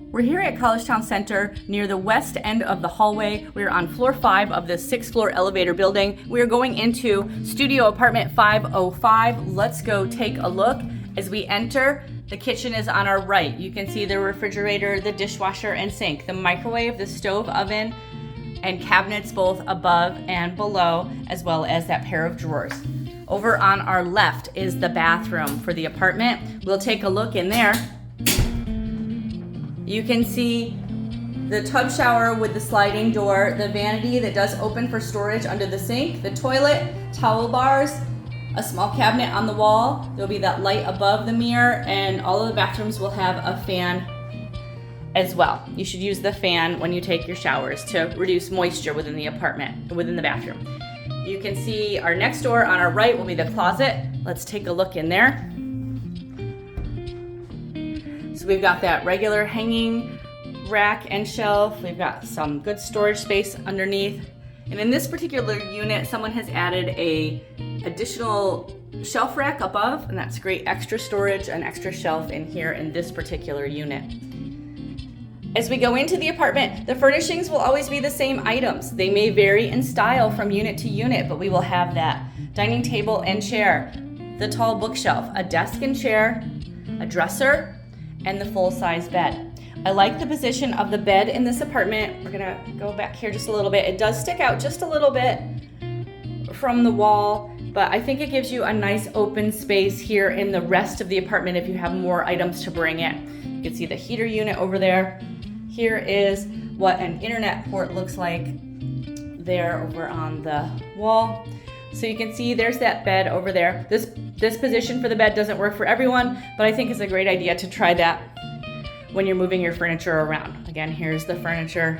We're here at Collegetown Center near the west end of the hallway. We're on floor 5 of the 6th floor elevator building. We are going into studio apartment 505. Let's go take a look. As we enter, the kitchen is on our right. You can see the refrigerator, the dishwasher and sink, the microwave, the stove, oven, and cabinets both above and below, as well as that pair of drawers. Over on our left is the bathroom for the apartment. We'll take a look in there. You can see the tub shower with the sliding door, the vanity that does open for storage under the sink, the toilet, towel bars, a small cabinet on the wall. There'll be that light above the mirror, and all of the bathrooms will have a fan as well. You should use the fan when you take your showers to reduce moisture within the apartment, within the bathroom. You can see our next door on our right will be the closet. Let's take a look in there. So we've got that regular hanging rack and shelf. We've got some good storage space underneath. And in this particular unit, someone has added a additional shelf rack above, and that's great extra storage, an extra shelf in here in this particular unit. As we go into the apartment, the furnishings will always be the same items. They may vary in style from unit to unit, but we will have that dining table and chair, the tall bookshelf, a desk and chair, a dresser, and the full-size bed. I like the position of the bed in this apartment. We're gonna go back here just a little bit. It does stick out just a little bit from the wall, but I think it gives you a nice open space here in the rest of the apartment if you have more items to bring in. You can see the heater unit over there. Here is what an internet port looks like there over on the wall. So you can see there's that bed over there. This position for the bed doesn't work for everyone, but I think it's a great idea to try that when you're moving your furniture around. Again, here's the furniture.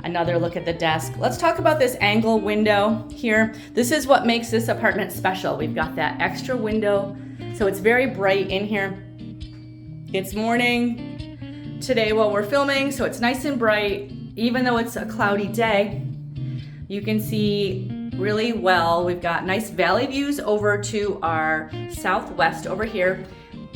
Another look at the desk. Let's talk about this angle window here. This is what makes this apartment special. We've got that extra window, so it's very bright in here. It's morning today while we're filming, so it's nice and bright, even though it's a cloudy day. You can see really well. We've got nice valley views over to our southwest over here.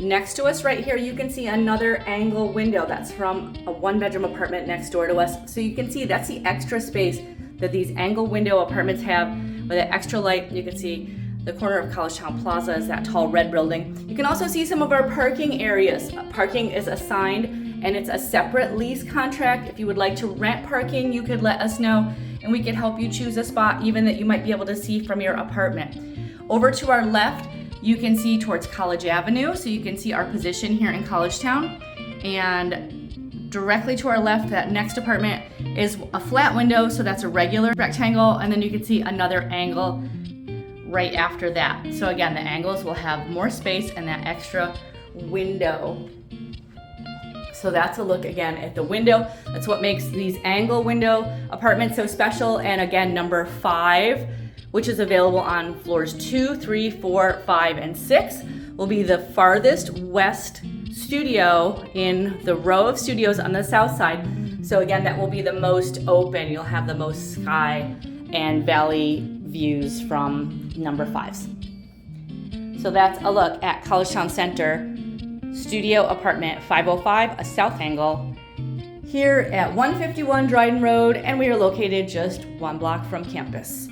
Next to us right here, you can see another angle window. That's from a 1-bedroom apartment next door to us. So you can see that's the extra space that these angle window apartments have with that extra light. You can see the corner of Collegetown Plaza is that tall red building. You can also see some of our parking areas. Parking is assigned and it's a separate lease contract. If you would like to rent parking, you could let us know and we could help you choose a spot even that you might be able to see from your apartment. Over to our left, you can see towards College Avenue, so you can see our position here in Collegetown. And directly to our left, that next apartment is a flat window, so that's a regular rectangle, and then you can see another angle right after that. So again, the angles will have more space and that extra window. So that's a look again at the window. That's what makes these angle window apartments so special. And again, number 5, which is available on floors 2, 3, 4, 5, and 6, will be the farthest west studio in the row of studios on the south side. So again, that will be the most open. You'll have the most sky and valley views from number 5s. So that's a look at Collegetown Center Studio Apartment 505, a south angle, here at 151 Dryden Road, and we are located just 1 block from campus.